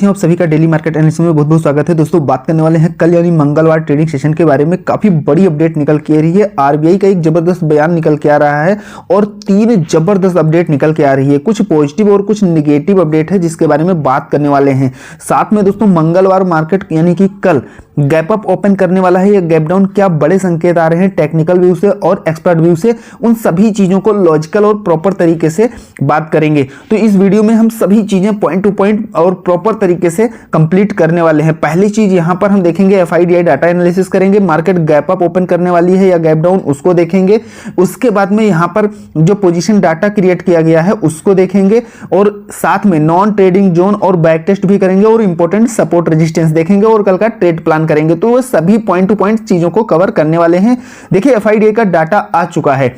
साथियों, आप सभी का डेली मार्केट एनालिसिस में बहुत बहुत स्वागत है। दोस्तों, बात करने वाले हैं कल यानी मंगलवार ट्रेडिंग सेशन के बारे में। काफी बड़ी अपडेट निकल के आ रही है। आरबीआई का एक जबरदस्त बयान निकल के आ रहा है और 3 जबरदस्त अपडेट निकल के आ रही है। कुछ पॉजिटिव और कुछ निगेटिव अपडेट है जिसके बारे में बात करने वाले हैं। साथ में दोस्तों, मंगलवार मार्केट यानी कि कल गैप अप ओपन करने वाला है या गैप डाउन, क्या बड़े संकेत आ रहे हैं टेक्निकल व्यू से और एक्सपर्ट व्यू से, उन सभी चीजों को लॉजिकल और प्रॉपर तरीके से बात करेंगे। तो इस वीडियो में हम सभी चीजें पॉइंट टू पॉइंट और प्रॉपर तरीके से कंप्लीट करने वाले हैं। पहली चीज यहां पर हम देखेंगे एफआईडीआई डाटा एनालिसिस करेंगे। मार्केट गैप अप ओपन करने वाली है या गैप डाउन, उसको देखेंगे। उसके बाद में यहां पर जो पोजीशन डाटा क्रिएट किया गया है उसको देखेंगे और साथ में नॉन ट्रेडिंग जोन और बैक टेस्ट भी करेंगे और इंपॉर्टेंट सपोर्ट रेजिस्टेंस देखेंगे और कल का ट्रेड प्लान करेंगे। तो वो सभी पॉइंट टू पॉइंट चीजों को कवर करने वाले हैं। देखिए, एफआईडीआई का डाटा आ चुका है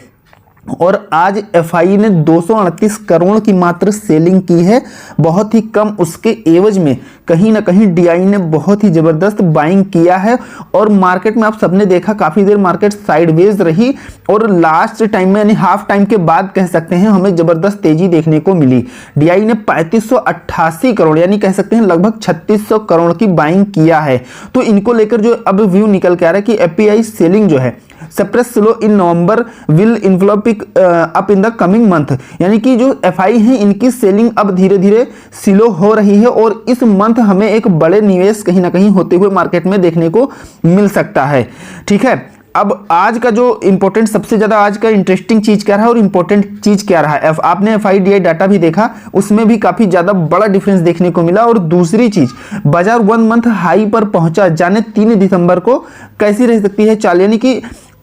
और आज एफआई ने 238 करोड़ की मात्र सेलिंग की है, बहुत ही कम। उसके एवज में कहीं ना कहीं डीआई ने बहुत ही जबरदस्त बाइंग किया है और मार्केट में आप सबने देखा काफी देर मार्केट साइडवेज रही और लास्ट टाइम में यानी हाफ टाइम के बाद कह सकते हैं हमें जबरदस्त तेजी देखने को मिली। डीआई ने 3588 करोड़ यानी कह सकते हैं लगभग 3600 करोड़ की बाइंग किया है। तो इनको लेकर जो अब व्यू निकल के आ रहा है कि एपीआई सेलिंग जो है suppress slow in November will inflow pick up in the coming month, यानी कि जो एफआई है इनकी सेलिंग अब धीरे धीरे स्लो हो रही है और इस मंथ हमें एक बड़े निवेश कहीं ना कहीं होते हुए मार्केट में देखने को मिल सकता है। ठीक है, अब आज का जो इंपॉर्टेंट सबसे ज्यादा आज का इंटरेस्टिंग चीज क्या रहा और इंपॉर्टेंट चीज क्या रहा है, आपने एफआईडीआई डाटा भी देखा, उसमें भी काफी ज्यादा बड़ा डिफरेंस देखने को मिला। और दूसरी चीज, बाजार 1 मंथ हाई पर पहुंचा, जाने 3 दिसंबर को कैसी रह सकती है चाल, यानी कि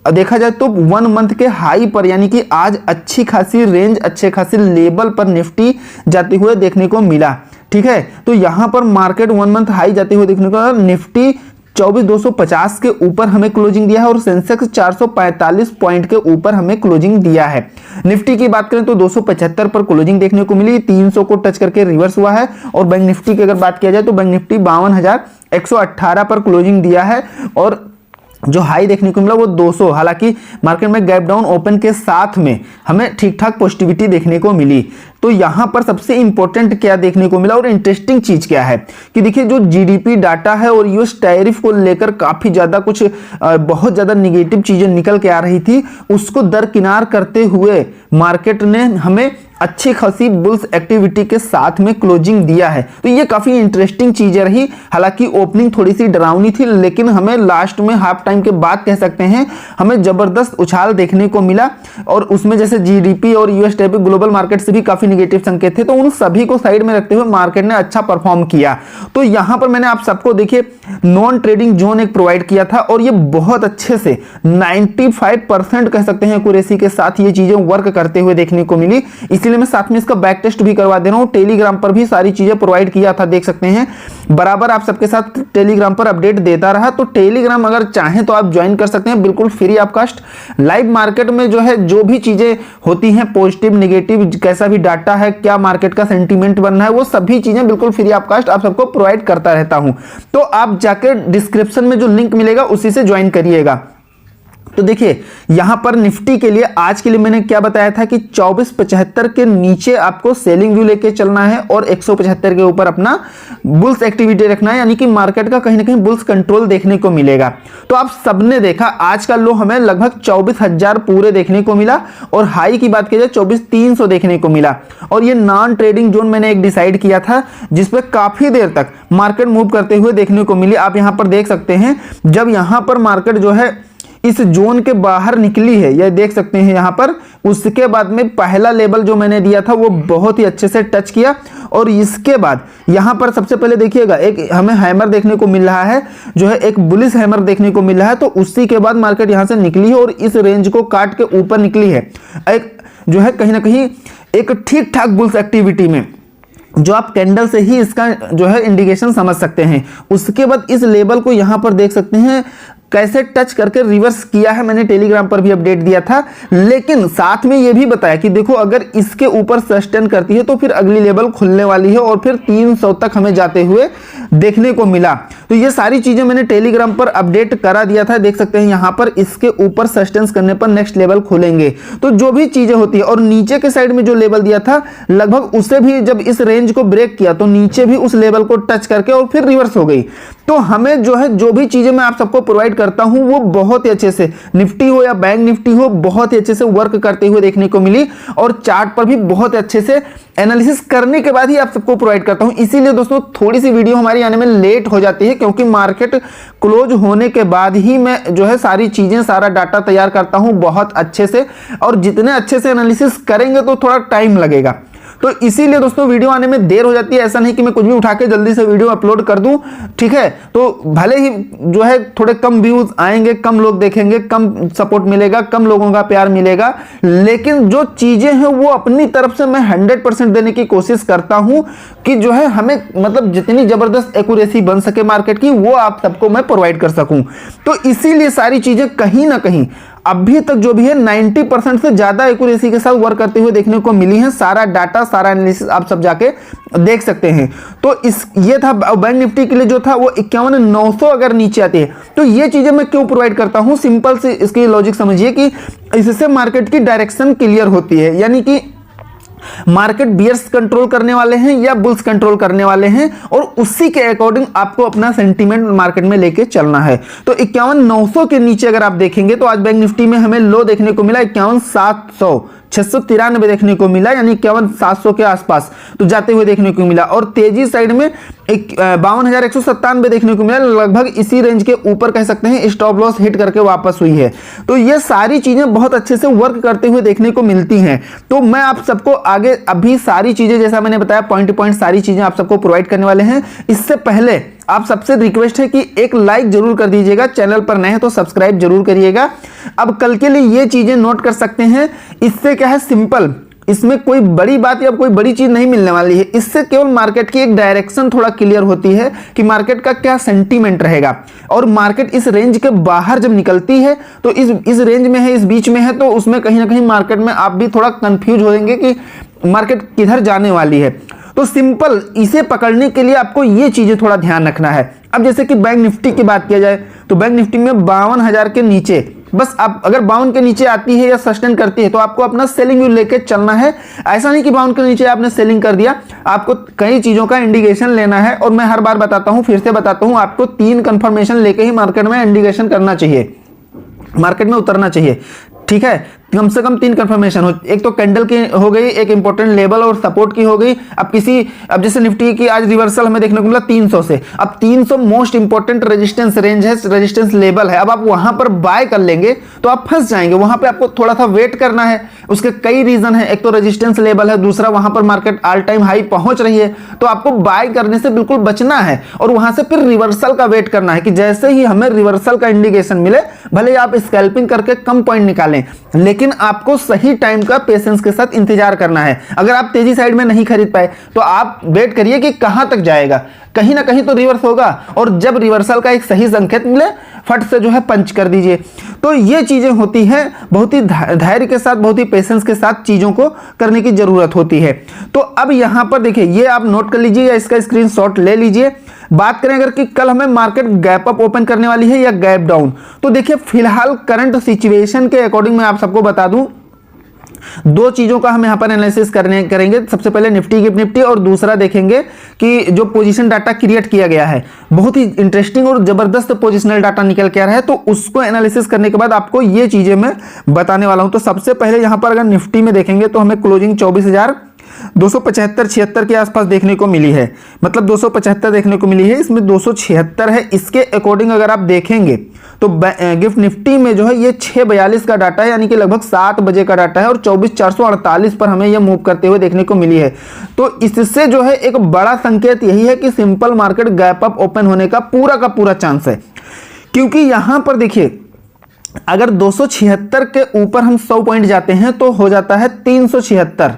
देखा जाए तो 1 मंथ के हाई पर, यानी कि आज अच्छी खासी रेंज, अच्छे खासी लेवल पर निफ्टी जाते हुए देखने को मिला। ठीक है, तो यहां पर मार्केट 1 मंथ हाई जाते हुए देखने को, निफ्टी 24,250 के ऊपर हमें क्लोजिंग दिया है और सेंसेक्स 445 पॉइंट के ऊपर हमें क्लोजिंग दिया है। निफ्टी की बात करें तो 275 पर क्लोजिंग देखने को मिली, 300 को टच करके रिवर्स हुआ है। और बैंक निफ्टी की अगर बात किया जाए तो बैंक निफ्टी 52,118 पर क्लोजिंग दिया है और जो हाई देखने को मिला वो 200। हालांकि मार्केट में गैप डाउन ओपन के साथ में हमें ठीक ठाक पॉजिटिविटी देखने को मिली। तो यहां पर सबसे इंपॉर्टेंट क्या देखने को मिला और इंटरेस्टिंग चीज क्या है कि देखिए, जो जीडीपी डाटा है और यूएस टैरिफ को लेकर काफी ज्यादा कुछ बहुत ज्यादा निगेटिव चीजें निकल के आ रही थी, उसको दरकिनार करते हुए मार्केट ने हमें अच्छी खासी बुल्स एक्टिविटी के साथ में क्लोजिंग दिया है। तो ये काफी इंटरेस्टिंग चीजें रही। हालांकि ओपनिंग थोड़ी सी डरावनी थी, लेकिन हमें लास्ट में हाफ टाइम के बाद कह सकते हैं हमें जबरदस्त उछाल देखने को मिला और उसमें जैसे जीडीपी और यूएस टैरिफ ग्लोबल मार्केट से भी काफी निगेटिव संकेत थे, तो उन सभी को साइड में रखते हुए मार्केट ने अच्छा परफॉर्म किया। तो यहां पर मैंने आप सबको देखिए नॉन ट्रेडिंग जोन एक प्रोवाइड किया था और ये बहुत अच्छे से 95% कह सकते हैं एक्यूरेसी के साथ ये चीजें वर्क करते हुए देखने को मिली। इसलिए मैं साथ में इसका बैक टेस्ट भी करवा दे रहा हूं। टेलीग्राम पर भी सारी चीजें प्रोवाइड किया था, देख सकते हैं बराबर आप सबके साथ टेलीग्राम पर अपडेट देता रहा। तो टेलीग्राम अगर चाहें तो आप ज्वाइन कर सकते हैं, बिल्कुल free of cost. Live market में जो है जो भी चीजें होती हैं, पॉजिटिव नेगेटिव कैसा भी डाटा है, क्या मार्केट का सेंटीमेंट बन रहा है, वो सभी चीजें बिल्कुल फ्री ऑफ कॉस्ट आप सबको प्रोवाइड करता रहता हूं। तो आप जाकर डिस्क्रिप्शन में जो लिंक मिलेगा उसी से ज्वाइन करिएगा। तो देखिए, यहां पर निफ्टी के लिए आज के लिए मैंने क्या बताया था कि 2475 के नीचे आपको सेलिंग व्यू लेके चलना है और 175 के ऊपर अपना बुल्स एक्टिविटी रखना है, यानी कि मार्केट का कहीं ना कहीं बुल्स कंट्रोल देखने को मिलेगा। तो आप सबने देखा आज का लो हमें लगभग 24,000 पूरे देखने को मिला और हाई की बात की जाए 24,300 देखने को मिला। और ये नॉन ट्रेडिंग जोन मैंने एक डिसाइड किया था जिसपे काफी देर तक मार्केट मूव करते हुए देखने को मिली। आप यहां पर देख सकते हैं जब यहां पर मार्केट जो है इस जोन के बाहर निकली है, यह देख सकते हैं यहां पर, उसके बाद में पहला लेवल जो मैंने दिया था वो बहुत ही अच्छे से टच किया और इसके बाद यहां पर सबसे पहले देखिएगा एक हमें हैमर देखने को मिल रहा है, जो है एक बुलिश हैमर देखने को मिल रहा है। तो उसी के बाद मार्केट यहां से निकली है और इस रेंज को काट के ऊपर निकली है, एक जो है कहीं ना कहीं एक ठीक ठाक बुल्स एक्टिविटी में, जो आप कैंडल से ही इसका जो है इंडिकेशन समझ सकते हैं। उसके बाद इस लेवल को यहां पर देख सकते हैं कैसे टच करके रिवर्स किया है, मैंने टेलीग्राम पर भी अपडेट दिया था। लेकिन साथ में ये भी बताया कि देखो अगर इसके ऊपर सस्टेन करती है तो फिर अगली लेवल खुलने वाली है और फिर 300 तक हमें जाते हुए देखने को मिला। तो ये सारी चीजें मैंने टेलीग्राम पर अपडेट करा दिया था, देख सकते हैं यहां पर इसके ऊपर सस्टेंस करने पर नेक्स्ट लेवल खुलेंगे। तो जो भी चीजें होती है, और नीचे के साइड में जो लेवल दिया था लगभग उसे भी जब इस रेंज को ब्रेक किया तो नीचे भी उस लेवल को टच करके और फिर रिवर्स हो गई। तो हमें जो है जो भी चीजें मैं आप सबको प्रोवाइड करता हूं वो बहुत ही अच्छे से, निफ्टी हो या बैंक निफ्टी हो, बहुत ही अच्छे से वर्क करते हुए देखने को मिली और चार्ट पर भी बहुत अच्छे से एनालिसिस करने के बाद ही आप सबको प्रोवाइड करता हूं। इसीलिए दोस्तों थोड़ी सी वीडियो हमारी आने में लेट हो जाती है, क्योंकि मार्केट क्लोज होने के बाद ही मैं जो है सारी चीजें, सारा डाटा तैयार करता हूं बहुत अच्छे से, और जितने अच्छे से एनालिसिस करेंगे तो थोड़ा टाइम लगेगा। तो इसीलिए दोस्तों वीडियो आने में देर हो जाती है। ऐसा नहीं कि मैं कुछ भी उठा के जल्दी से वीडियो अपलोड कर दूं, ठीक है। तो भले ही जो है थोड़े कम व्यूज आएंगे, कम लोग देखेंगे, कम सपोर्ट मिलेगा, कम लोगों का प्यार मिलेगा, लेकिन जो चीजें हैं वो अपनी तरफ से मैं 100% देने की कोशिश करता हूं कि जो है हमें मतलब जितनी जबरदस्त एक्यूरेसी बन सके मार्केट की वो आप सबको मैं प्रोवाइड कर सकूं। तो इसीलिए सारी चीजें कहीं ना कहीं अभी तक जो भी है 90% से ज्यादा एक्यूरेसी के साथ वर्क करते हुए देखने को मिली है। सारा डाटा, सारा एनालिसिस आप सब जाके देख सकते हैं। तो ये था बैंक निफ्टी के लिए जो था वो 51,900 अगर नीचे आती है तो ये चीजें मैं क्यों प्रोवाइड करता हूं, सिंपल से इसकी लॉजिक समझिए कि इससे मार्केट की डायरेक्शन क्लियर होती है, यानी कि मार्केट बियर्स कंट्रोल करने वाले हैं या बुल्स कंट्रोल करने वाले हैं, और उसी के अकॉर्डिंग आपको अपना सेंटीमेंट मार्केट में लेके चलना है। तो 51,900 के नीचे अगर आप देखेंगे तो आज बैंक निफ्टी में हमें लो देखने को मिला 51,700, 693 देखने को मिला, यानी 51,700 के आसपास तो जाते हुए देखने को मिला, और तेजी साइड में 52,197 देखने को मिला, लगभग इसी रेंज के ऊपर कह सकते हैं स्टॉप लॉस हिट करके वापस हुई है। तो ये सारी चीजें बहुत अच्छे से वर्क करते हुए देखने को मिलती हैं। तो मैं आप सबको आगे अभी सारी चीजें जैसा मैंने बताया पॉइंट टू पॉइंट सारी चीजें आप सबको प्रोवाइड करने वाले हैं। इससे पहले आप सबसे रिक्वेस्ट है कि एक लाइक जरूर कर दीजिएगा, चैनल पर नए हैं तो सब्सक्राइब जरूर करिएगा। अब कल के लिए ये चीजें नोट कर सकते हैं। इससे क्या है, सिंपल, इसमें कोई बड़ी बात या कोई बड़ी चीज नहीं मिलने वाली है। इससे केवल मार्केट की एक डायरेक्शन थोड़ा क्लियर होती है कि मार्केट का क्या सेंटीमेंट रहेगा, और मार्केट इस रेंज के बाहर जब निकलती है तो इस रेंज में है, इस बीच में है, तो उसमें कहीं ना कहीं मार्केट में आप भी थोड़ा कंफ्यूज होंगे कि मार्केट किधर जाने वाली है। तो सिंपल इसे पकड़ने के लिए आपको ये चीजें थोड़ा ध्यान रखना है। अब जैसे कि बैंक निफ्टी की बात किया जाए तो बैंक निफ्टी में 52,000 के नीचे, बस आप अगर 52 के नीचे आती है या सस्टेन करती है तो आपको अपना सेलिंग व्यू लेके चलना है। ऐसा नहीं कि 52 के नीचे आपने सेलिंग कर दिया, आपको कई चीजों का इंडिकेशन लेना है। और मैं हर बार बताता हूं, फिर से बताता हूं, आपको 3 कंफर्मेशन लेके ही मार्केट में इंडिकेशन करना चाहिए, मार्केट में उतरना चाहिए, ठीक है। कम से कम 3 कंफर्मेशन हो, एक तो कैंडल की हो गई, एक इंपॉर्टेंट लेवल और सपोर्ट की हो गई। अब जैसे निफ्टी की आज रिवर्सल हमें देखने को मिला 300 से, अब 300 मोस्ट इंपॉर्टेंट रेजिस्टेंस रेंज है, रेजिस्टेंस लेवल है। अब आप वहां पर बाय कर लेंगे तो आप फंस जाएंगे, वहां पे आपको थोड़ा सा वेट करना है। उसके कई रीजन है, एक तो रेजिस्टेंस लेवल है, दूसरा वहां पर मार्केट ऑल टाइम हाई पहुंच रही है, तो आपको बाय करने से बिल्कुल बचना है और वहां से फिर रिवर्सल का वेट करना है कि जैसे ही हमें रिवर्सल का इंडिकेशन मिले, भले आप स्कैल्पिंग करके कम पॉइंट निकालें, लेकिन आपको सही टाइम का पेशेंस के साथ इंतजार करना है। अगर आप तेजी साइड में नहीं खरीद पाए तो आप वेट करिए कि कहां तक जाएगा, कहीं ना कहीं तो रिवर्स होगा, और जब रिवर्सल का एक सही संकेत मिले फट से जो है पंच कर दीजिए। तो ये चीजें होती हैं, बहुत ही धैर्य के साथ, बहुत ही पेशेंस के साथ चीजों को करने की जरूरत होती है। तो अब यहां पर देखिए, ये आप नोट कर लीजिए या इसका स्क्रीनशॉट ले लीजिए। बात करें अगर कि कल हमें मार्केट गैप अप ओपन करने वाली है या गैप डाउन, तो देखिए फिलहाल करंट सिचुएशन के अकॉर्डिंग मैं आप सबको बता दूं, 2 चीजों का हम यहां पर एनालिसिस करेंगे। सबसे पहले निफ्टी गिफ्ट निफ्टी, और दूसरा देखेंगे कि जो पोजीशन डाटा क्रिएट किया गया है, बहुत ही इंटरेस्टिंग और जबरदस्त पोजिशनल डाटा निकल के आ रहा है, तो उसको एनालिसिस करने के बाद आपको ये चीजें मैं बताने वाला हूं। तो सबसे पहले यहां पर अगर निफ्टी में देखेंगे तो हमें क्लोजिंग 24,275-76 के आसपास देखने को मिली है, मतलब 275 देखने को मिली है, इसमें 276 है। इसके अकॉर्डिंग अगर आप देखेंगे तो गिफ्ट निफ्टी में जो है ये 6:42 का डाटा है, यानी कि लगभग 7 बजे का डाटा है, और 24,448 पर हमें ये मूव करते हुए देखने को मिली है। तो इससे जो है एक बड़ा संकेत यही है कि simple market gap up open होने का पूरा चांस है, क्योंकि यहां पर देखिए अगर 276 के ऊपर हम 100 पॉइंट जाते हैं तो हो जाता है 376,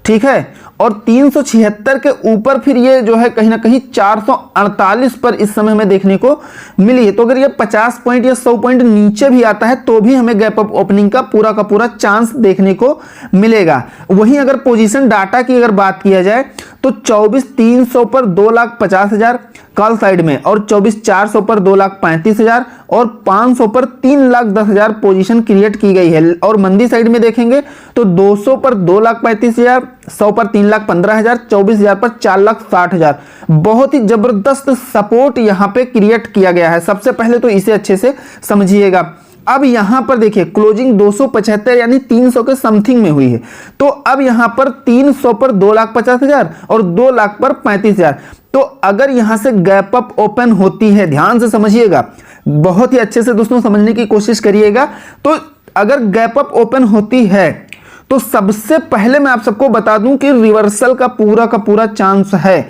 ठीक है, और 376 के ऊपर फिर ये जो है कहीं ना कहीं 448 पर इस समय हमें देखने को मिली है। तो अगर ये 50 पॉइंट या 100 पॉइंट नीचे भी आता है तो भी हमें गैप अप ओपनिंग का पूरा चांस देखने को मिलेगा। वहीं अगर पोजीशन डाटा की अगर बात किया जाए तो 24,300 पर 2,50,000 कॉल साइड में, और 24,400 पर 2,35,000 और 500 पर 3,10,000 पोजीशन क्रिएट की गई है। और मंदी साइड में देखेंगे तो 200 पर 2,35,000, 100 पर 3,15,000, 24,000 पर 4,60,000। बहुत ही जबरदस्त सपोर्ट यहां पे क्रिएट किया गया है। सबसे पहले तो इसे अच्छे से समझिएगा। अब यहां पर देखिए क्लोजिंग 275 यानी 300 के समथिंग में हुई है। तो अब यहां पर 300 पर 2,50,000 और 2 लाख पर 35,000। तो अगर यहां से गैप अप ओपन होती है, ध्यान से समझिएगा, बहुत ही अच्छे से दोस्तों समझने की कोशिश करिएगा। तो अगर गैप अप ओपन होती है तो सबसे पहले मैं आप सबको बता दूं कि रिवर्सल का पूरा चांस है।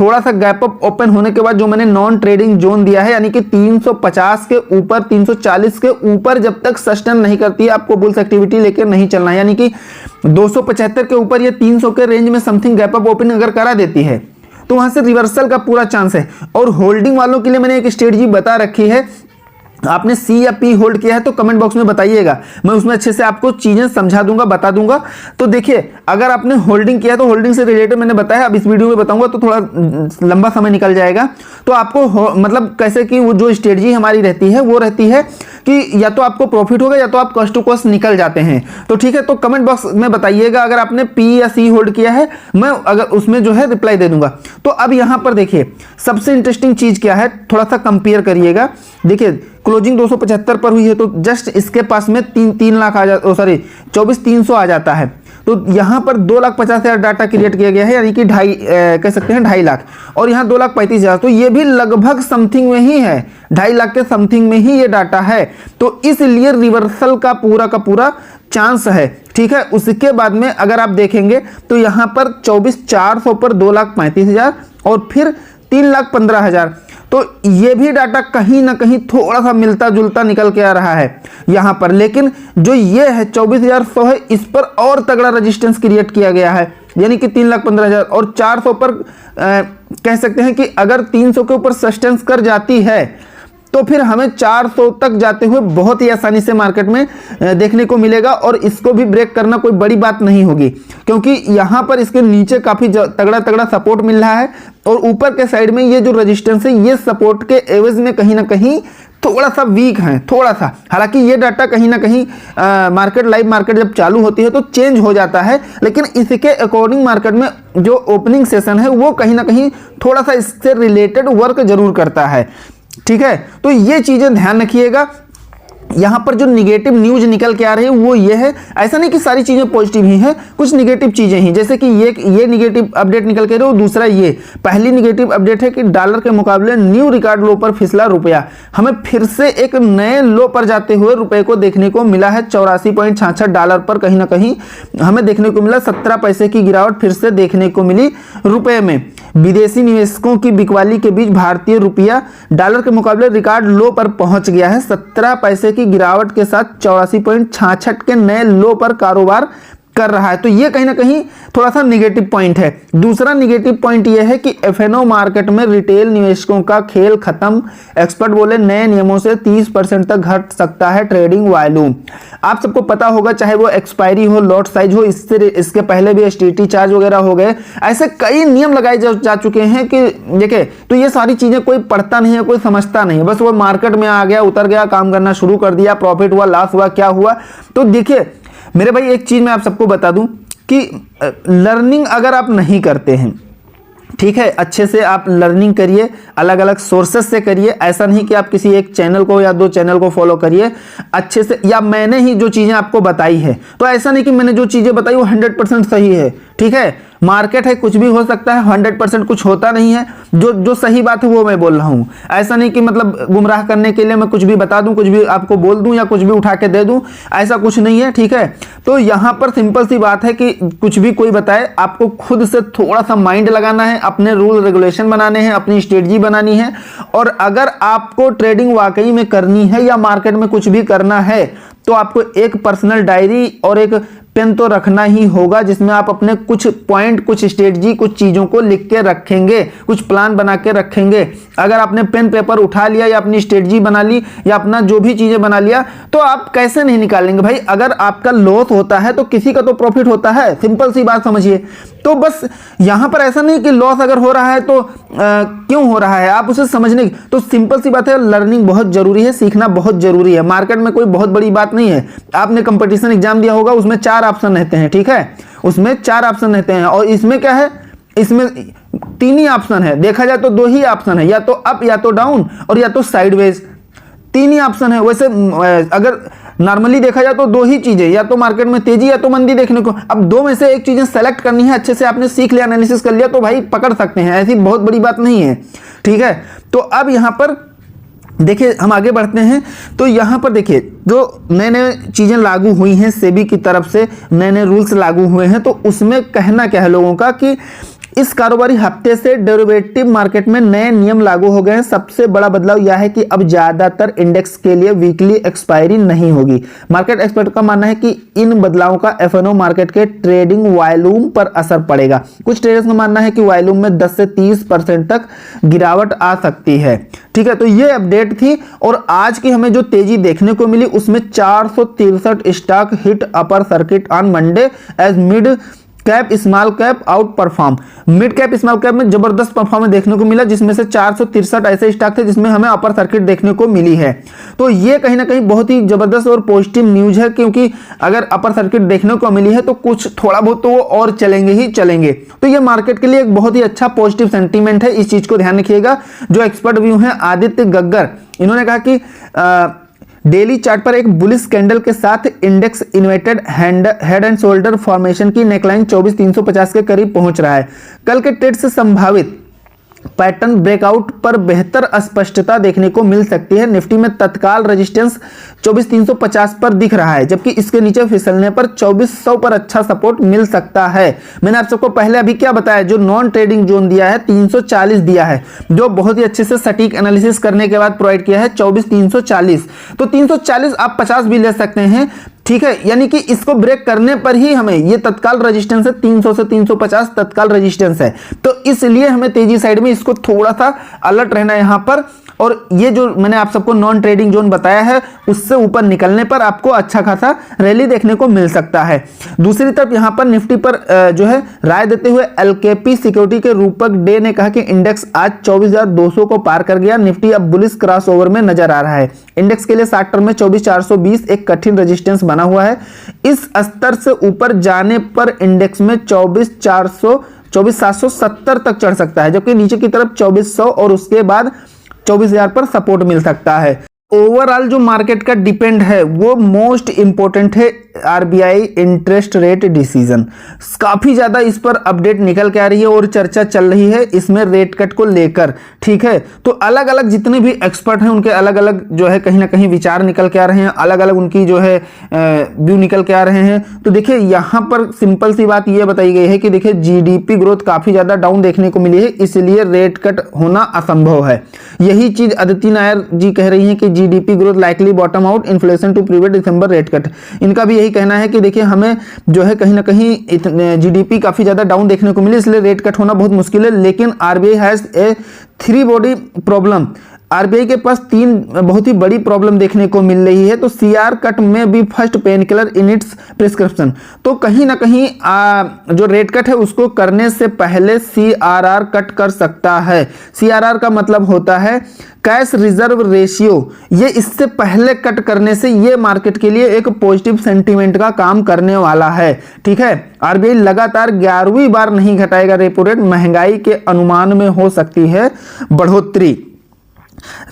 थोड़ा सा गैप अप ओपन होने के बाद जो मैंने नॉन ट्रेडिंग जोन दिया है, यानी कि 350 के ऊपर 340 के ऊपर जब तक सस्टेन नहीं करती है, आपको बुल्स एक्टिविटी लेकर नहीं चलना है। यानी कि 275 के ऊपर ये 300 के रेंज में समथिंग गैप अप ओपनिंग अगर करा देती है तो वहां से रिवर्सल का पूरा चांस है। और होल्डिंग वालों के लिए मैंने एक स्ट्रेटजी बता रखी है। आपने सी या पी होल्ड किया है तो कमेंट बॉक्स में बताइएगा, मैं उसमें अच्छे से आपको चीजें समझा दूंगा, बता दूंगा। तो देखिए अगर आपने होल्डिंग किया तो होल्डिंग से रिलेटेड मैंने बताया, अब इस वीडियो में बताऊंगा तो थोड़ा लंबा समय निकल जाएगा। तो आपको मतलब कैसे कि वो जो स्ट्रेटजी हमारी रहती है वो रहती है कि या तो आपको प्रॉफिट होगा या तो आप कॉस्ट टू कॉस्ट निकल जाते हैं। तो ठीक है, तो कमेंट बॉक्स में बताइएगा अगर आपने पी या सी होल्ड किया है, मैं अगर उसमें जो है रिप्लाई दे दूंगा। तो अब यहां पर देखिए सबसे इंटरेस्टिंग चीज क्या है, थोड़ा सा कंपेयर करिएगा। देखिए क्लोजिंग 275 पर हुई है तो जस्ट इसके पास में 3 लाख आ जाता, सॉरी 24,300 आ जाता है। तो यहां पर 2,50,000 डाटा क्रिएट किया गया है, यानी कि कह सकते हैं 2.5 लाख, और यहां 2,35,000, तो ये भी लगभग समथिंग में ही है, 2.5 लाख के समथिंग में ही ये डाटा है। तो इसलिए रिवर्सल का पूरा चांस है। ठीक है, उसके बाद में अगर आप देखेंगे तो यहां पर 24,400 पर 2,35,000 और फिर 3,15,000। तो ये भी डाटा कहीं ना कहीं थोड़ा सा मिलता जुलता निकल के आ रहा है यहां पर। लेकिन जो ये है 24,100 है, इस पर और तगड़ा रेजिस्टेंस क्रिएट किया गया है, यानी कि 3,15,000 और 400 पर कह सकते हैं कि अगर 300 के ऊपर सस्टेंस कर जाती है तो फिर हमें 400 तक जाते हुए बहुत ही आसानी से मार्केट में देखने को मिलेगा। और इसको भी ब्रेक करना कोई बड़ी बात नहीं होगी, क्योंकि यहां पर इसके नीचे काफी तगड़ा सपोर्ट मिल रहा है और ऊपर के साइड में ये जो रेजिस्टेंस है ये सपोर्ट के एवज में कहीं ना कहीं थोड़ा सा वीक है, थोड़ा सा। हालांकि ये डाटा कहीं ना कहीं मार्केट लाइव मार्केट जब चालू होती है तो चेंज हो जाता है, लेकिन इसके अकॉर्डिंग मार्केट में जो ओपनिंग सेशन है वो कहीं ना कहीं थोड़ा सा इससे रिलेटेड वर्क जरूर करता है। ठीक है, तो ये चीजें ध्यान रखिएगा। यहां पर जो निगेटिव न्यूज निकल के आ रही है वो ये है, ऐसा नहीं कि सारी चीजें पॉजिटिव ही हैं, कुछ निगेटिव चीजें ही, जैसे कि ये निगेटिव अपडेट निकल के रही है। दूसरा ये पहली निगेटिव अपडेट है कि डॉलर के मुकाबले न्यू रिकॉर्ड लो पर फिसला रुपया, हमें फिर से एक नए लो पर जाते हुए रुपए को देखने को मिला है। 84.66 डॉलर पर कहीं ना कहीं हमें देखने को मिला, 17 पैसे की गिरावट फिर से देखने को मिली रुपए में। विदेशी निवेशकों की बिकवाली के बीच भारतीय रुपया डॉलर के मुकाबले रिकॉर्ड लो पर पहुंच गया है। 17 पैसे की गिरावट के साथ 84.66 के नए लो पर कारोबार कर रहा है। तो ये कहीं ना कहीं थोड़ा सा निगेटिव पॉइंट है। दूसरा निगेटिव पॉइंट ये है कि एफएनओ मार्केट में रिटेल निवेशकों का खेल खत्म, एक्सपर्ट बोले नए नियमों से 30% तक घट सकता है ट्रेडिंग वॉल्यूम। आप सबको पता होगा, चाहे वो एक्सपायरी हो, लॉट साइज हो, इसके पहले भी एसटीटी चार्ज वगैरह हो गए, ऐसे कई नियम लगाए जा चुके हैं कि देखिए, तो ये सारी चीजें कोई पढ़ता नहीं है, कोई समझता नहीं है, बस वो मार्केट में आ गया, उतर गया, काम करना शुरू कर दिया, प्रॉफिट हुआ, लॉस हुआ, क्या हुआ। तो देखिए मेरे भाई एक चीज मैं आप सबको बता दूं कि लर्निंग अगर आप नहीं करते हैं, ठीक है, अच्छे से आप लर्निंग करिए, अलग अलग सोर्सेस से करिए। ऐसा नहीं कि आप किसी एक चैनल को या 2 चैनल को फॉलो करिए अच्छे से, या मैंने ही जो चीजें आपको बताई है, तो ऐसा नहीं कि मैंने जो चीजें बताई वो 100% सही है। ठीक है, मार्केट है, कुछ भी हो सकता है, 100% कुछ होता नहीं है। जो सही बात है वो मैं बोल रहा हूं। ऐसा नहीं कि मतलब गुमराह करने के लिए मैं कुछ भी बता दूं, कुछ भी आपको बोल दूं या कुछ भी उठा के दे दूं, ऐसा कुछ नहीं है। ठीक है, तो यहां पर सिंपल सी बात है कि कुछ भी कोई बताए, आपको खुद से थोड़ा सा माइंड लगाना है, अपने रूल रेगुलेशन बनाने हैं, अपनी स्ट्रेटजी बनानी है। और अगर आपको ट्रेडिंग वाकई में करनी है या मार्केट में कुछ भी करना है तो आपको एक पर्सनल डायरी और एक पेन तो रखना ही होगा, जिसमें आप अपने कुछ पॉइंट, कुछ स्ट्रेटजी, कुछ चीज़ों को लिख के रखेंगे, कुछ प्लान बना के रखेंगे। अगर आपने पेन पेपर उठा लिया या अपनी स्ट्रेटजी बना ली या अपना जो भी चीज़ें बना लिया, तो आप कैसे नहीं निकालेंगे भाई। अगर आपका लॉस होता है तो किसी का तो प्रॉफिट होता है, सिंपल सी बात समझिए। तो बस यहाँ पर ऐसा नहीं कि लॉस अगर हो रहा है तो क्यों हो रहा है, आप उसे समझने की, तो सिंपल सी बात है, लर्निंग बहुत जरूरी है, सीखना बहुत जरूरी है। मार्केट में कोई बहुत बड़ी बात नहीं है। आपने कंपटीशन एग्जाम दिया होगा, उसमें 4 ऑप्शन रहते हैं, ठीक है, उसमें 4 ऑप्शन रहते हैं, और इसमें क्या है, इसमें 3 ही ऑप्शन है। देखा जाए तो 2 ही ऑप्शन है, या तो अप या तो डाउन और या तो साइडवेज, 3 ही ऑप्शन है। वैसे अगर नॉर्मली देखा जाए तो 2 ही चीजें, या तो मार्केट में तेजी या तो मंदी देखने को। अब 2 में से एक चीजें सेलेक्ट करनी है, अच्छे से आपने सीख लिया, एनालिसिस कर लिया, तो भाई पकड़ सकते हैं, ऐसी बहुत बड़ी बात नहीं है, ठीक है। तो अब यहां पर देखिए, हम आगे बढ़ते हैं। तो यहाँ पर देखिए, जो नए नए चीज़ें लागू हुई हैं, सेबी की तरफ से नए नए रूल्स लागू हुए हैं, तो उसमें कहना क्या है लोगों का कि इस कारोबारी हफ्ते से डेरिवेटिव मार्केट में नए नियम लागू हो गए हैं। सबसे बड़ा बदलाव यह है कि अब ज्यादातर इंडेक्स के लिए वीकली एक्सपायरी नहीं होगी। मार्केट एक्सपर्ट का मानना है कि इन बदलावों का एफएनओ मार्केट के ट्रेडिंग वॉल्यूम पर असर पड़ेगा। कुछ ट्रेडर्स का मानना है कि वॉल्यूम में 10 से 30% तक गिरावट आ सकती है, ठीक है। तो ये अपडेट थी, और आज की हमें जो तेजी देखने को मिली उसमें 463 stock hit upper circuit on Monday as mid cap small cap outperform. Mid cap small cap में जबरदस्त परफॉर्मेंस देखने को मिला, जिसमें से 463 ऐसे स्टॉक थे जिसमें हमें अपर सर्किट देखने को मिली है। तो ये कहीं ना कहीं बहुत ही जबरदस्त और पॉजिटिव न्यूज है, क्योंकि अगर अपर सर्किट देखने को मिली है तो कुछ थोड़ा बहुत तो वो और चलेंगे ही चलेंगे। तो ये मार्केट के लिए एक बहुत ही अच्छा पॉजिटिव सेंटीमेंट है, इस चीज को ध्यान रखिएगा। जो एक्सपर्ट व्यू है आदित्य गग्गर, इन्होंने कहा कि डेली चार्ट पर एक बुलिश कैंडल के साथ index inverted head and shoulder formation की नेकलाइन 24,350 के करीब पहुंच रहा है। कल के ट्रेड से संभावित पैटर्न ब्रेकआउट पर बेहतर स्पष्टता देखने को मिल सकती है। निफ्टी में तत्काल रेजिस्टेंस 24,350 पर दिख रहा है, जबकि इसके नीचे फिसलने पर 2400 पर अच्छा सपोर्ट मिल सकता है। मैंने आप सबको पहले अभी क्या बताया, जो नॉन ट्रेडिंग जोन दिया है 340 दिया है, जो बहुत ही अच्छे से सटीक एनालिसिस करने के बाद प्रोवाइड किया है 24,340। तो 340 आप 50 भी ले सकते हैं, ठीक है, यानी कि इसको ब्रेक करने पर ही हमें ये तत्काल रेजिस्टेंस है, 300 से 350 तत्काल रेजिस्टेंस है। तो इसलिए हमें तेजी साइड में इसको थोड़ा सा अलर्ट रहना है यहां पर। और ये जो मैंने आप सबको नॉन ट्रेडिंग जोन बताया है, उससे ऊपर निकलने पर आपको अच्छा खासा रैली देखने को मिल सकता है। दूसरी तरफ यहां पर निफ्टी पर जो है राय देते हुए एलकेपी सिक्योरिटी के रूपक डे ने कहा कि इंडेक्स आज 24,200 को पार कर गया। निफ्टी अब बुलिश क्रॉसओवर में नजर आ रहा है। इंडेक्स के लिए 60 टर्म में 24,420 एक कठिन रेजिस्टेंस बना हुआ है। इस स्तर से ऊपर जाने पर इंडेक्स में 24,770 तक चढ़ सकता है, जबकि नीचे की तरफ 2400 और उसके बाद 24,000 पर सपोर्ट मिल सकता है। ओवरऑल जो मार्केट का डिपेंड है वो मोस्ट इंपॉर्टेंट है आरबीआई इंटरेस्ट रेट डिसीजन। काफी ज्यादा इस पर अपडेट निकल के आ रही है और चर्चा चल रही है इसमें रेट कट को लेकर, ठीक है। तो अलग अलग जितने भी एक्सपर्ट हैं उनके अलग अलग जो है कहीं ना कहीं विचार निकल के आ रहे हैं, अलग अलग उनकी जो है व्यू निकल के आ रहे हैं। तो देखिए यहाँ पर सिंपल सी बात यह बताई गई है कि देखिए जीडीपी ग्रोथ काफी ज्यादा डाउन देखने को मिली है, इसलिए रेट कट होना असंभव है। यही चीज अदिति नायर जी कह रही है कि GDP growth likely bottom out, inflation to prevent December rate cut. इनका भी यही कहना है कि देखिए हमें जो है कहीं ना कहीं जीडीपी काफी ज्यादा डाउन देखने को मिली, इसलिए रेट कट होना बहुत मुश्किल है। लेकिन RBI has a 3 body problem. RBI के पास 3 बहुत ही बड़ी प्रॉब्लम देखने को मिल रही है। तो सीआर कट में भी first pain killer in its prescription. तो कहीं ना कहीं जो रेट कट है उसको करने से पहले सीआरआर कट कर सकता है। सीआरआर का मतलब होता है कैश रिजर्व रेशियो। ये इससे पहले कट करने से ये मार्केट के लिए एक पॉजिटिव सेंटीमेंट का काम करने वाला है, ठीक है। आरबीआई लगातार 11वीं बार नहीं घटाएगा रेपो रेट, महंगाई के अनुमान में हो सकती है बढ़ोतरी।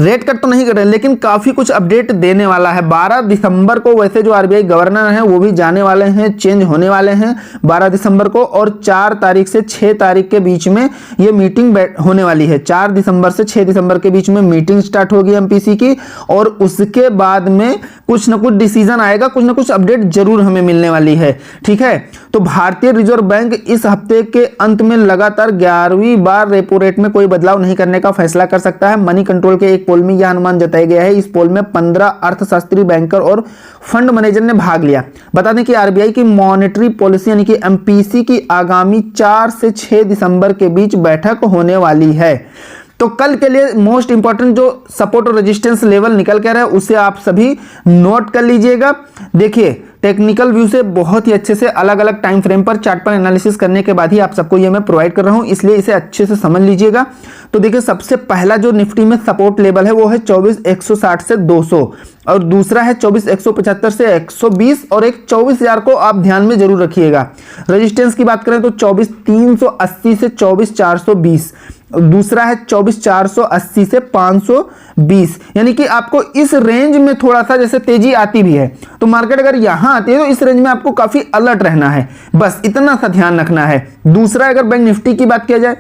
रेट कट तो नहीं कर रहे लेकिन काफी कुछ अपडेट देने वाला है। 12 दिसंबर को वैसे जो आरबीआई गवर्नर हैं वो भी जाने वाले हैं, चेंज होने वाले हैं 12 दिसंबर को, और 4 तारीख से 6 तारीख के बीच में ये मीटिंग होने वाली है। 4 दिसंबर से 6 दिसंबर के बीच में मीटिंग स्टार्ट होगी एमपीसी की, और उसके बाद में कुछ ना कुछ डिसीजन आएगा, कुछ ना कुछ अपडेट जरूर हमें मिलने वाली है, ठीक है। तो भारतीय रिजर्व बैंक इस हफ्ते के अंत में लगातार 11वीं बार रेपो रेट में कोई बदलाव नहीं करने का फैसला कर सकता है। मनी कंट्रोल के एक पोल में यह अनुमान जताया गया है। इस पोल में 15 अर्थशास्त्री, बैंकर और फंड मैनेजर ने भाग लिया। बता दें कि आरबीआई की मॉनेटरी पॉलिसी यानी कि एमपीसी की आगामी 4 से 6 दिसंबर के बीच बैठक होने वाली है। तो कल के लिए मोस्ट इंपॉर्टेंट जो सपोर्ट और रेजिस्टेंस लेवल निकल कर है उसे आप सभी नोट कर लीजिएगा। देखिए टेक्निकल व्यू से बहुत ही अच्छे से अलग अलग टाइम फ्रेम पर चार्ट पर एनालिसिस करने के बाद ही आप सबको ये मैं प्रोवाइड कर रहा हूं, इसलिए इसे अच्छे से समझ लीजिएगा। तो देखिए सबसे पहला जो निफ्टी में सपोर्ट लेवल है वो है 24,160 से 200 और दूसरा है 24,175 से 120 और एक 24,000 को आप ध्यान में जरूर रखिएगा। रेजिस्टेंस की बात करें तो 24,380 से 24,420, दूसरा है 24,480 से 520, यानी कि आपको इस रेंज में थोड़ा सा जैसे तेजी आती भी है तो मार्केट अगर यहां आती है तो इस रेंज में आपको काफी अलर्ट रहना है, बस इतना सा ध्यान रखना है। दूसरा अगर बैंक निफ्टी की बात किया जाए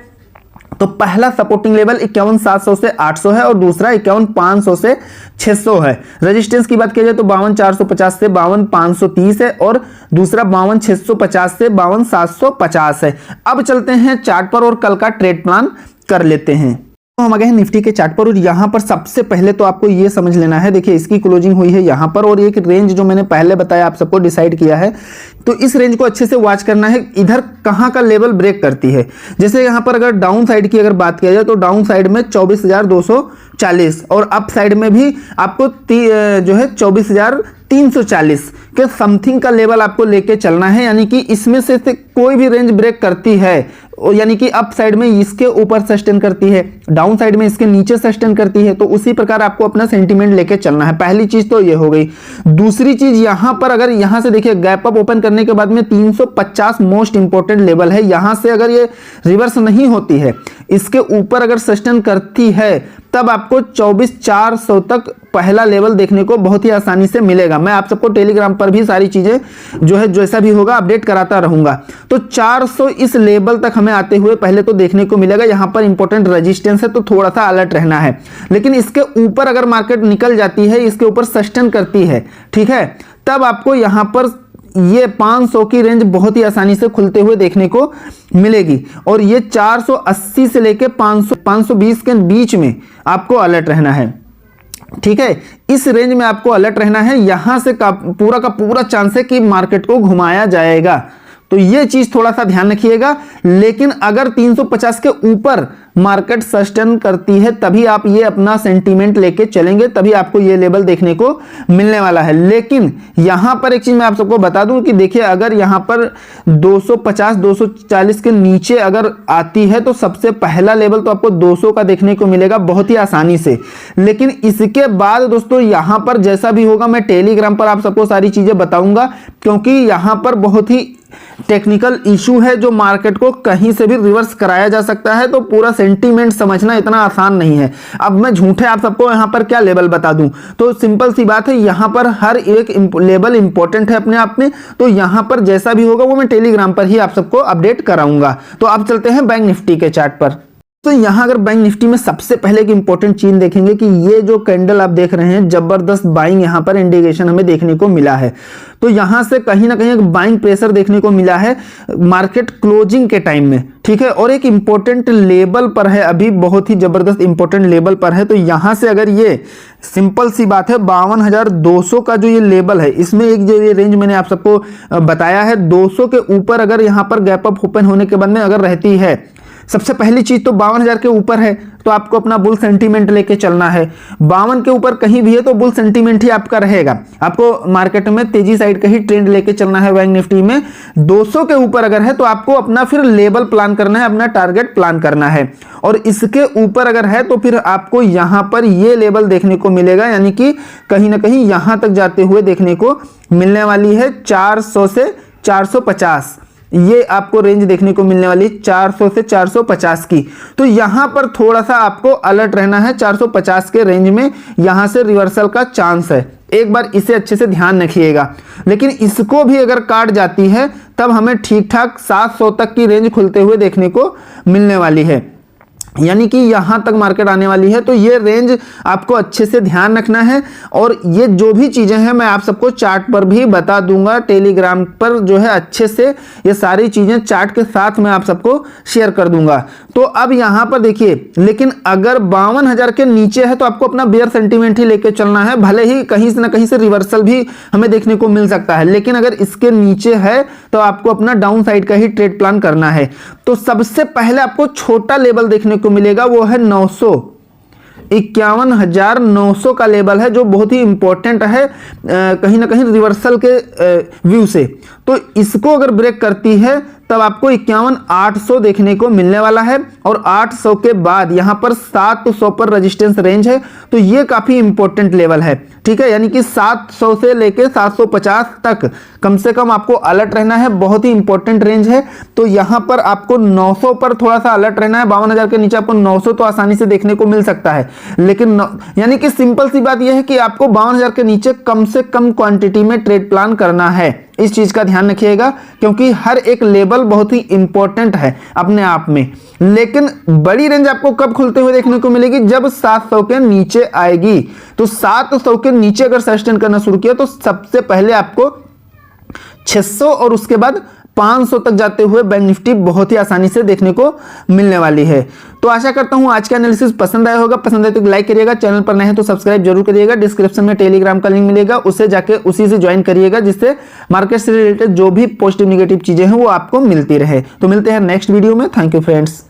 तो पहला सपोर्टिंग लेवल 51,700 से 800 है और दूसरा 51,500 से 600 है। रेजिस्टेंस की बात किया जाए तो 52,450 से 52,530 है और दूसरा 52,650 से 52,750 है। अब चलते हैं चार्ट पर और कल का ट्रेड प्लान कर लेते हैं। तो हम आ गए हैं निफ्टी के चार्ट पर और यहां पर सबसे पहले तो आपको यह समझ लेना है, देखिए इसकी क्लोजिंग हुई है यहां पर और एक रेंज जो मैंने पहले बताया आप सबको डिसाइड किया है, तो इस रेंज को अच्छे से वॉच करना है इधर कहां का लेवल ब्रेक करती है। जैसे यहां पर अगर डाउन साइड की अगर बात किया जाए तो डाउन साइड में 24,240 और अप साइड में भी आपको जो है 24,340 के समथिंग का लेवल आपको लेके चलना है, यानी कि इसमें से कोई भी रेंज ब्रेक करती है यानी कि अप साइड में इसके ऊपर सस्टेन करती है, डाउन साइड में इसके नीचे सस्टेन करती है, तो उसी प्रकार आपको अपना सेंटीमेंट लेके चलना है। पहली चीज तो ये हो गई। दूसरी चीज यहां पर अगर यहां से देखिए गैप अप ओपन करने के बाद में 350 मोस्ट इंपोर्टेंट लेवल है, यहां से अगर ये रिवर्स नहीं होती है, इसके ऊपर अगर सस्टेन करती है तब आपको 24,400 तक पहला लेवल देखने को बहुत ही आसानी से मिलेगा। मैं आप सबको टेलीग्राम पर भी सारी चीजें जो है जैसा भी होगा अपडेट कराता रहूंगा। तो 400 इस लेवल तक हमें आते हुए पहले तो देखने को मिलेगा। यहां पर इंपॉर्टेंट रेजिस्टेंस है तो थोड़ा सा अलर्ट रहना है, लेकिन इसके ऊपर अगर मार्केट निकल जाती है, इसके ऊपर सस्टेन करती है, ठीक है, तब आपको यहां पर ये 500 की रेंज बहुत ही आसानी से खुलते हुए देखने को मिलेगी और ये 480 से लेके 520 के बीच में आपको अलर्ट रहना है, ठीक है। इस रेंज में आपको अलर्ट रहना है, यहां से का पूरा चांस है कि मार्केट को घुमाया जाएगा, तो ये चीज थोड़ा सा ध्यान रखिएगा। लेकिन अगर 350 के ऊपर मार्केट सस्टेन करती है तभी आप ये अपना सेंटीमेंट लेके चलेंगे, तभी आपको ये लेवल देखने को मिलने वाला है। लेकिन यहां पर एक चीज मैं आप सबको बता दूं कि देखिए अगर यहां पर 250-240 के नीचे अगर आती है तो सबसे पहला लेवल तो आपको 200 का देखने को मिलेगा बहुत ही आसानी से। लेकिन इसके बाद दोस्तों यहां पर जैसा भी होगा मैं टेलीग्राम पर आप सबको सारी चीजें बताऊंगा, क्योंकि यहां पर बहुत ही टेक्निकल इशू है जो मार्केट को कहीं से भी रिवर्स कराया जा सकता है, तो पूरा सेंटीमेंट समझना इतना आसान नहीं है। अब मैं झूठे आप सबको यहां पर क्या लेवल बता दूं, तो सिंपल सी बात है, यहां पर हर एक लेवल इंपॉर्टेंट है अपने आप में, तो यहां पर जैसा भी होगा वो मैं टेलीग्राम पर ही आप सबको अपडेट कराऊंगा। तो अब चलते हैं बैंक निफ्टी के चार्ट पर। तो यहां अगर बैंक निफ्टी में सबसे पहले एक इंपॉर्टेंट चीज देखेंगे कि ये जो कैंडल आप देख रहे हैं जबरदस्त बाइंग यहां पर इंडिकेशन हमें देखने को मिला है, तो यहां से कहीं ना कहीं एक बाइंग प्रेशर देखने को मिला है मार्केट क्लोजिंग के टाइम में, ठीक है, और एक इंपॉर्टेंट लेवल पर है, अभी बहुत ही जबरदस्त इंपॉर्टेंट लेवल पर है। तो यहां से अगर ये सिंपल सी बात है 52,200 का जो ये लेवल है, इसमें एक जो ये रेंज मैंने आप सबको बताया है 200 के ऊपर अगर यहां पर गैप अप ओपन होने के बाद में अगर रहती है, सबसे पहली चीज तो 52,000 के ऊपर है तो आपको अपना बुल सेंटीमेंट लेके चलना है। 52 के ऊपर कहीं भी है तो बुल सेंटीमेंट ही आपका रहेगा, आपको मार्केट में तेजी साइड का ही ट्रेंड लेके चलना है। बैंक निफ्टी में 200 के ऊपर अगर है तो आपको अपना फिर लेवल प्लान करना है, अपना टारगेट प्लान करना है, और इसके ऊपर अगर है तो फिर आपको यहां पर ये लेवल देखने को मिलेगा, यानी कि कहीं ना कहीं यहां तक जाते हुए देखने को मिलने वाली है 400 से 450, ये आपको रेंज देखने को मिलने वाली 400 से 450 की। तो यहां पर थोड़ा सा आपको अलर्ट रहना है, 450 के रेंज में यहां से रिवर्सल का चांस है, एक बार इसे अच्छे से ध्यान रखिएगा। लेकिन इसको भी अगर काट जाती है तब हमें ठीक ठाक 700 तक की रेंज खुलते हुए देखने को मिलने वाली है। यानी कि यहां तक मार्केट आने वाली है। तो ये रेंज आपको अच्छे से ध्यान रखना है और ये जो भी चीजें हैं मैं आप सबको चार्ट पर भी बता दूंगा, टेलीग्राम पर जो है अच्छे से ये सारी चीजें चार्ट के साथ मैं आप सबको शेयर कर दूंगा। तो अब यहां पर देखिए, लेकिन अगर 52,000 के नीचे है तो आपको अपना बेयर सेंटीमेंट ही लेके चलना है, भले ही कहीं से ना कहीं से रिवर्सल भी हमें देखने को मिल सकता है, लेकिन अगर इसके नीचे है तो आपको अपना डाउन साइड का ही ट्रेड प्लान करना है। तो सबसे पहले आपको छोटा लेवल देखने को मिलेगा, वो है 51,900 का लेवल है, जो बहुत ही इंपॉर्टेंट है कहीं ना कहीं रिवर्सल के व्यू से। तो इसको अगर ब्रेक करती है तब आपको 51,800 देखने को मिलने वाला है और 800 के बाद यहां पर 700 पर रेजिस्टेंस रेंज है। तो ये काफी इंपॉर्टेंट लेवल है, ठीक है, यानी कि 700 से लेके 750 तक कम से कम आपको अलर्ट रहना है, बहुत ही इंपॉर्टेंट रेंज है। तो यहां पर आपको 900 पर थोड़ा सा अलर्ट रहना है, 52,000 के नीचे आपको 900 तो आसानी से देखने को मिल सकता है, लेकिन यानी कि सिंपल सी बात यह है कि आपको 52,000 के नीचे कम से कम क्वांटिटी में ट्रेड प्लान करना है। इस चीज का ध्यान रखिएगा क्योंकि हर एक लेवल बहुत ही इंपॉर्टेंट है अपने आप में। लेकिन बड़ी रेंज आपको कब खुलते हुए देखने को मिलेगी, जब 700 के नीचे आएगी। तो 700 के नीचे अगर सस्टेन करना शुरू किया तो सबसे पहले आपको 600 और उसके बाद 500 तक जाते हुए बैंक निफ्टी बहुत ही आसानी से देखने को मिलने वाली है। तो आशा करता हूं आज का एनालिसिस पसंद आया होगा, पसंद आए तो लाइक करिएगा, चैनल पर नए हैं तो सब्सक्राइब जरूर करिएगा। डिस्क्रिप्शन में टेलीग्राम का लिंक मिलेगा, उससे जाके उसी से ज्वाइन करिएगा, जिससे मार्केट से रिलेटेड जो भी पॉजिटिव निगेटिव चीजें हैं वो आपको मिलती रहे। तो मिलते हैं नेक्स्ट वीडियो में। Thank you friends.